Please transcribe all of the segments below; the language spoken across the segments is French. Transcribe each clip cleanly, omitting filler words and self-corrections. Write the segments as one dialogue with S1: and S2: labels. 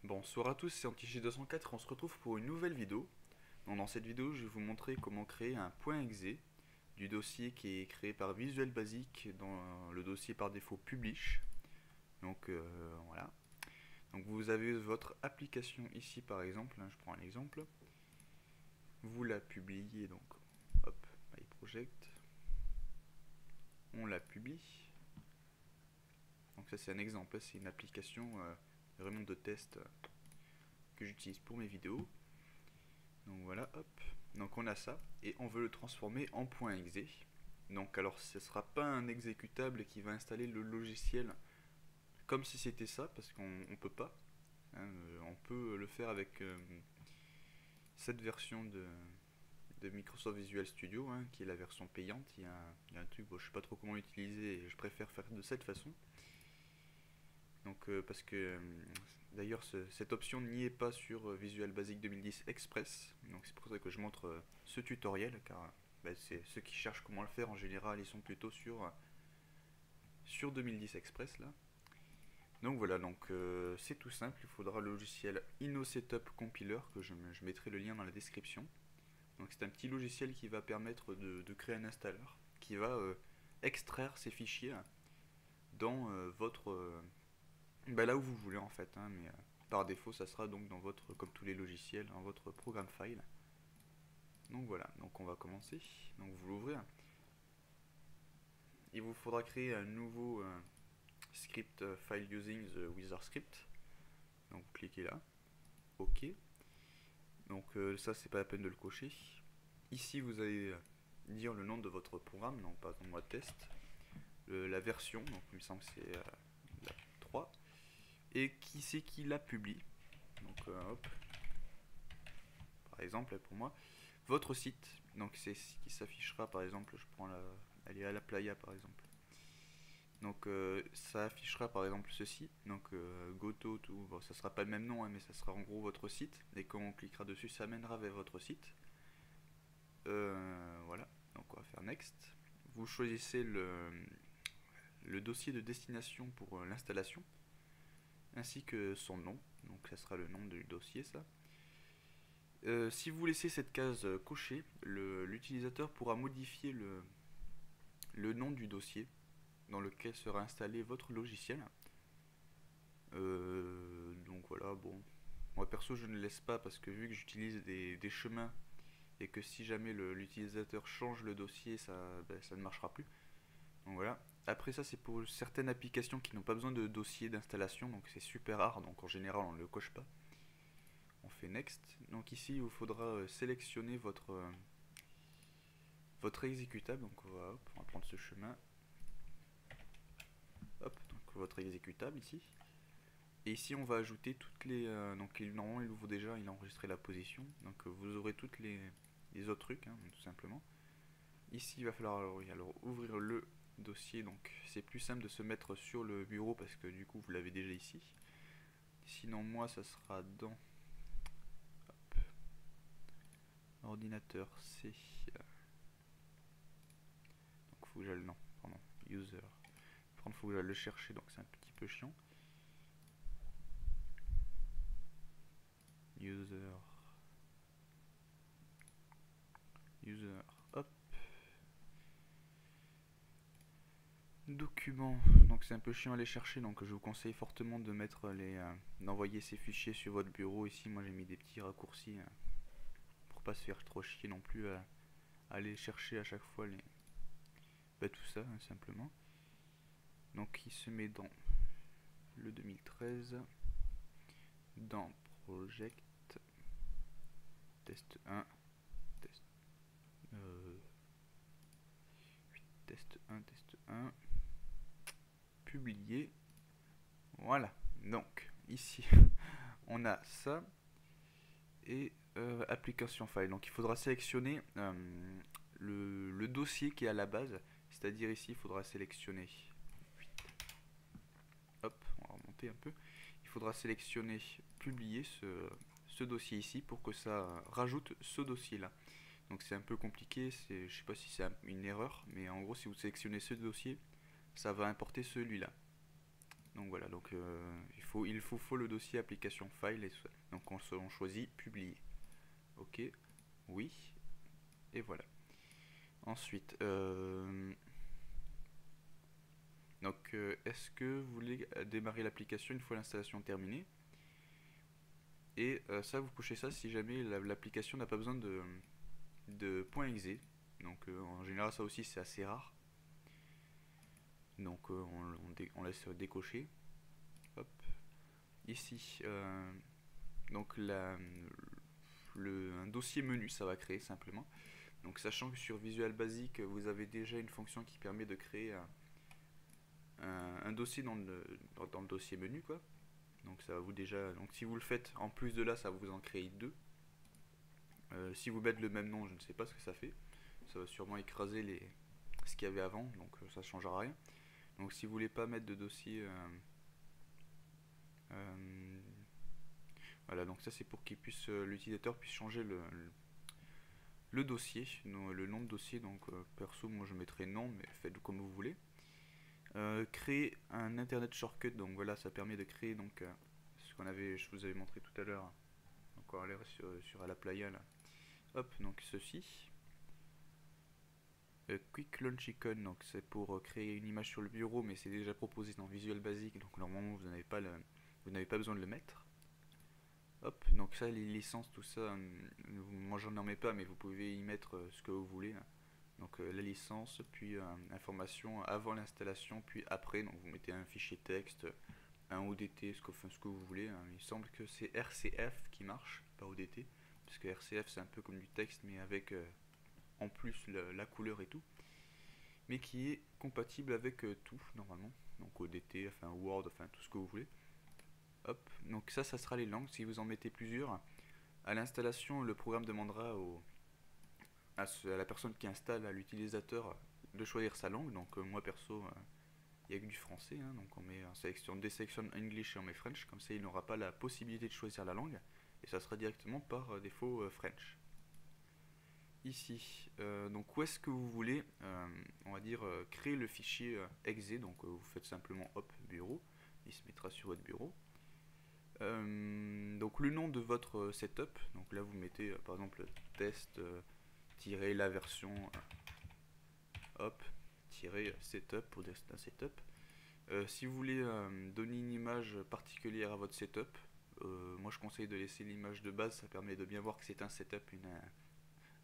S1: Bonsoir à tous, c'est Antichi204, on se retrouve pour une nouvelle vidéo. Donc, dans cette vidéo, je vais vous montrer comment créer un .exe du dossier qui est créé par Visual Basic dans le dossier par défaut Publish. Donc voilà. Donc vous avez votre application ici par exemple, je prends un exemple. Vous la publiez donc, hop, My Project. On la publie. Donc ça c'est un exemple, c'est une application vraiment de test que j'utilise pour mes vidéos. Donc voilà, hop. Donc on a ça et on veut le transformer en .exe. Donc alors ce ne sera pas un exécutable qui va installer le logiciel comme si c'était ça parce qu'on ne peut pas. Hein, on peut le faire avec cette version de Microsoft Visual Studio hein, qui est la version payante. Il y a un truc, bon, je sais pas trop comment l'utiliser et je préfère faire de cette façon. Donc parce que d'ailleurs cette option n'y est pas sur Visual Basic 2010 Express. Donc c'est pour ça que je montre ce tutoriel car c'est ceux qui cherchent comment le faire en général ils sont plutôt sur 2010 Express là. Donc voilà, donc c'est tout simple, il faudra le logiciel InnoSetup Compiler que je mettrai le lien dans la description. Donc c'est un petit logiciel qui va permettre de créer un installeur qui va extraire ces fichiers dans votre là où vous voulez en fait, hein, mais par défaut ça sera donc dans votre, comme tous les logiciels, dans votre programme file. Donc voilà, donc on va commencer. Donc vous l'ouvrez. Il vous faudra créer un nouveau script file using the wizard script. Donc vous cliquez là, OK. Donc ça c'est pas la peine de le cocher. Ici vous allez dire le nom de votre programme, donc par exemple moi test, la version, donc il me semble que c'est la 3, et qui c'est qui la publie. Donc hop, par exemple pour moi, votre site, donc c'est ce qui s'affichera par exemple, je prends elle est à la playa par exemple. Donc ça affichera par exemple ceci, donc Goto, tout, bon, ça sera pas le même nom, hein, mais ça sera en gros votre site, et quand on cliquera dessus, ça mènera vers votre site. Voilà, donc on va faire Next. Vous choisissez le dossier de destination pour l'installation, ainsi que son nom, donc ça sera le nom du dossier ça. Si vous laissez cette case cochée, l'utilisateur pourra modifier le nom du dossier dans lequel sera installé votre logiciel. Donc voilà, bon. Moi perso je ne laisse pas parce que vu que j'utilise des chemins et que si jamais l'utilisateur change le dossier, ça ne marchera plus. Donc voilà. Après ça c'est pour certaines applications qui n'ont pas besoin de dossier d'installation, donc c'est super rare, donc en général on ne le coche pas. On fait Next. Donc ici il vous faudra sélectionner votre exécutable, donc on va prendre ce chemin. Hop, donc votre exécutable ici. Et ici on va ajouter toutes les... donc normalement il ouvre déjà, il a enregistré la position. Donc vous aurez toutes les autres trucs, hein, tout simplement. Ici il va falloir alors ouvrir le dossier, donc c'est plus simple de se mettre sur le bureau parce que du coup vous l'avez déjà ici. Sinon moi ça sera dans... Hop, ordinateur c'est... donc faut que j'aille... non, pardon, user. Par contre faut que j'aille le chercher, donc c'est un petit peu chiant. User, hop, document, donc c'est un peu chiant à aller chercher, donc je vous conseille fortement de mettre d'envoyer ces fichiers sur votre bureau. Ici moi j'ai mis des petits raccourcis pour pas se faire trop chier non plus à aller chercher à chaque fois tout ça hein, simplement. Donc il se met dans le 2013, dans Project, test 1, test, test 1, test 1, publier. Voilà, donc ici on a ça et application file. Donc il faudra sélectionner le dossier qui est à la base, c'est-à-dire ici il faudra sélectionner, hop, on va remonter un peu, il faudra sélectionner publier ce dossier ici pour que ça rajoute ce dossier là. Donc c'est un peu compliqué, je sais pas si c'est une erreur, mais en gros si vous sélectionnez ce dossier, ça va importer celui-là. Donc voilà, donc il faut le dossier application file, et donc on choisit publier. Ok, oui, et voilà. Ensuite, est-ce que vous voulez démarrer l'application une fois l'installation terminée? Et ça, vous cochez ça si jamais l'application n'a pas besoin de .exe. Donc en général, ça aussi c'est assez rare. Donc on laisse décocher. Hop. Ici, donc un dossier menu, ça va créer simplement. Donc sachant que sur Visual Basic, vous avez déjà une fonction qui permet de créer un dossier dans le dossier menu, quoi. Donc ça va vous déjà. Donc si vous le faites en plus de là, ça va vous en créer deux. Si vous mettez le même nom, je ne sais pas ce que ça fait. Ça va sûrement écraser ce qu'il y avait avant, donc ça ne changera rien. Donc si vous voulez pas mettre de dossier, voilà, donc ça c'est pour qu'il puisse l'utilisateur puisse changer le dossier, le nom de dossier. Donc perso, moi je mettrai non, mais faites comme vous voulez. Créer un internet shortcut, donc voilà, ça permet de créer donc ce je vous avais montré tout à l'heure. Donc on va aller sur Alaplaya là. Hop, donc ceci. Quick Launch Icon, donc c'est pour créer une image sur le bureau, mais c'est déjà proposé dans Visual Basic, donc normalement vous n'avez pas besoin de le mettre. Hop, donc ça, les licences, tout ça, moi j'en mets pas, mais vous pouvez y mettre ce que vous voulez. Donc la licence, puis information avant l'installation, puis après, donc vous mettez un fichier texte, un ODT, ce que vous voulez. Il semble que c'est RCF qui marche, pas ODT, parce que RCF c'est un peu comme du texte, mais avec en plus la couleur et tout, mais qui est compatible avec tout normalement, donc ODT, enfin Word, enfin tout ce que vous voulez. Hop, donc ça sera les langues. Si vous en mettez plusieurs, à l'installation, le programme demandera à la personne qui installe, à l'utilisateur, de choisir sa langue. Donc moi perso, il n'y a que du français, hein, donc on met on désélectionne English et on met French, comme ça il n'aura pas la possibilité de choisir la langue, et ça sera directement par défaut French. Ici, donc où est-ce que vous voulez, on va dire, créer le fichier exe, donc vous faites simplement hop, bureau, il se mettra sur votre bureau. Donc le nom de votre setup, donc là vous mettez par exemple test la version hop setup pour dire c'est un setup. Si vous voulez donner une image particulière à votre setup, moi je conseille de laisser l'image de base, ça permet de bien voir que c'est un setup,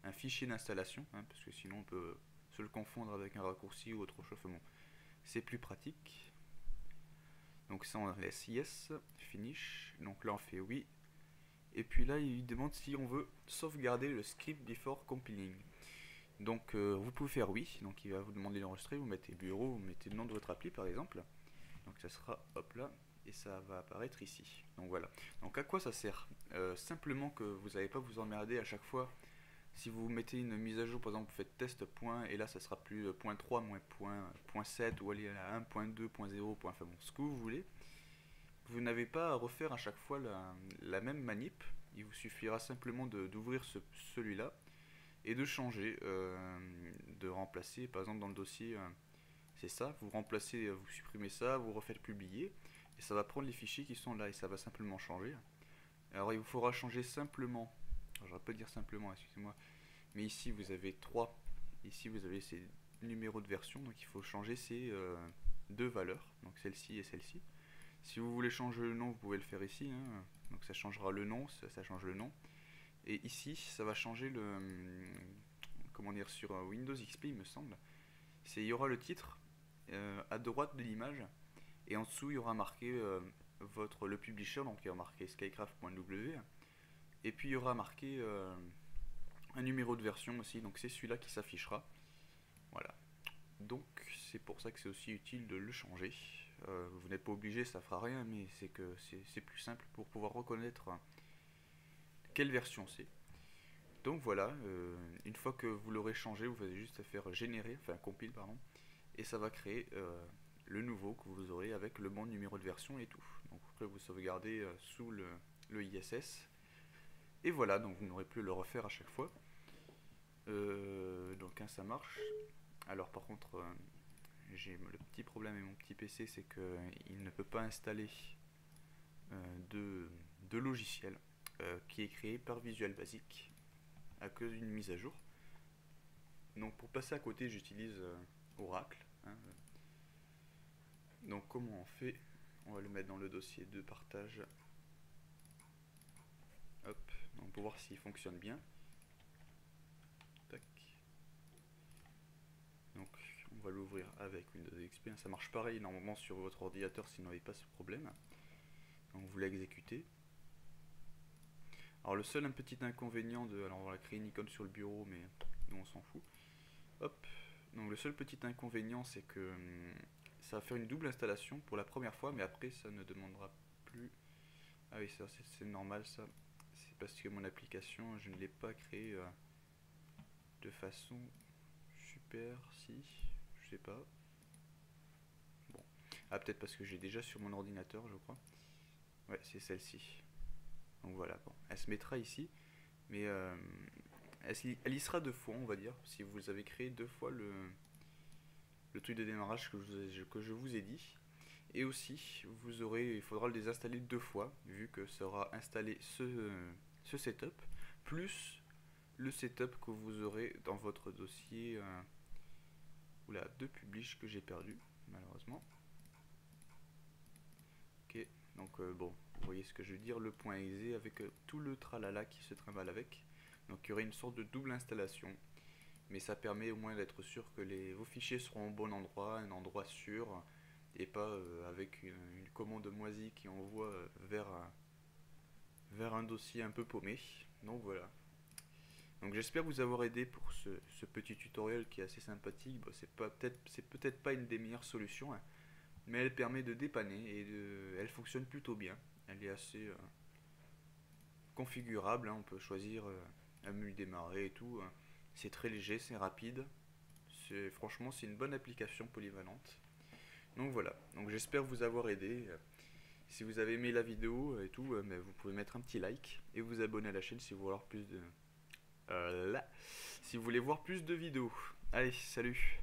S1: un fichier d'installation, hein, parce que sinon on peut se le confondre avec un raccourci ou autre chose. Enfin bon, c'est plus pratique. Donc ça on laisse yes, finish, donc là on fait oui. Et puis là il demande si on veut sauvegarder le script before compiling. Donc vous pouvez faire oui, donc il va vous demander d'enregistrer, vous mettez bureau, vous mettez le nom de votre appli par exemple. Donc ça sera hop là, et ça va apparaître ici. Donc voilà. Donc à quoi ça sert? Simplement que vous n'allez pas vous emmerder à chaque fois. Si vous mettez une mise à jour, par exemple vous faites test point, et là ça sera plus point 3 moins point 7, ou aller à 1.2, point 0, enfin bon, ce que vous voulez. Vous n'avez pas à refaire à chaque fois la même manip. Il vous suffira simplement d'ouvrir celui-là et de changer, de remplacer, par exemple dans le dossier, c'est ça, vous remplacez, vous supprimez ça, vous refaites publier, et ça va prendre les fichiers qui sont là, et ça va simplement changer. Alors il vous faudra changer simplement, j'aurais pas dire simplement, excusez-moi, mais ici vous avez ici vous avez ces numéros de version, donc il faut changer ces deux valeurs, donc celle-ci et celle-ci. Si vous voulez changer le nom, vous pouvez le faire ici, hein. Donc ça changera le nom, ça change le nom. Et ici, ça va changer comment dire, sur Windows XP, il me semble. Il y aura le titre à droite de l'image, et en dessous, il y aura marqué le publisher, donc il y aura marqué skycraft.w. Et puis il y aura marqué un numéro de version aussi, donc c'est celui-là qui s'affichera. Voilà. Donc c'est pour ça que c'est aussi utile de le changer. Vous n'êtes pas obligé, ça fera rien, mais c'est que c'est plus simple pour pouvoir reconnaître quelle version c'est. Donc voilà, une fois que vous l'aurez changé, vous avez juste à faire générer, enfin compile pardon, et ça va créer le nouveau que vous aurez avec le bon numéro de version et tout. Donc après vous sauvegardez sous le ISS, et voilà, donc vous n'aurez plus à le refaire à chaque fois. Donc hein, ça marche. Alors par contre, j'ai le petit problème avec mon petit PC, c'est qu'il ne peut pas installer de logiciel qui est créé par Visual Basic à cause d'une mise à jour. Donc pour passer à côté, j'utilise Oracle. Hein. Donc comment on fait? On va le mettre dans le dossier de partage. Hop, donc pour voir s'il fonctionne bien. Tac. Donc on va l'ouvrir avec Windows XP. Ça marche pareil normalement sur votre ordinateur s'il n'avait pas ce problème. Donc vous l'exécutez. Alors le seul un petit inconvénient de... Alors on va créer une icône sur le bureau, mais nous on s'en fout. Hop. Donc le seul petit inconvénient, c'est que ça va faire une double installation pour la première fois, mais après ça ne demandera plus. Ah oui, ça c'est normal ça. C'est parce que mon application, je ne l'ai pas créée de façon super, si, je sais pas. Bon. Ah, peut-être parce que j'ai déjà sur mon ordinateur, je crois. Ouais, c'est celle-ci. Donc voilà, bon. Elle se mettra ici, mais elle y sera deux fois, on va dire, si vous avez créé deux fois le truc de démarrage que je vous ai dit. Et aussi, il faudra le désinstaller deux fois, vu que ça aura installé ce setup, plus le setup que vous aurez dans votre dossier de publish que j'ai perdu, malheureusement. Ok, donc bon, vous voyez ce que je veux dire, le .exe avec tout le tralala qui se trimballe avec. Donc il y aurait une sorte de double installation, mais ça permet au moins d'être sûr que vos fichiers seront au bon endroit, un endroit sûr, et pas avec une commande moisie qui envoie vers un dossier un peu paumé. Donc voilà. Donc j'espère vous avoir aidé pour ce petit tutoriel qui est assez sympathique. Bon, c'est peut-être pas une des meilleures solutions, hein, mais elle permet de dépanner et elle fonctionne plutôt bien. Elle est assez configurable, hein, on peut choisir un menu démarrer et tout. Hein. C'est très léger, c'est rapide. Franchement, c'est une bonne application polyvalente. Donc voilà, donc j'espère vous avoir aidé. Si vous avez aimé la vidéo et tout, mais vous pouvez mettre un petit like et vous abonner à la chaîne si vous voulez voir plus de... si vous voulez voir plus de vidéos. Allez, salut!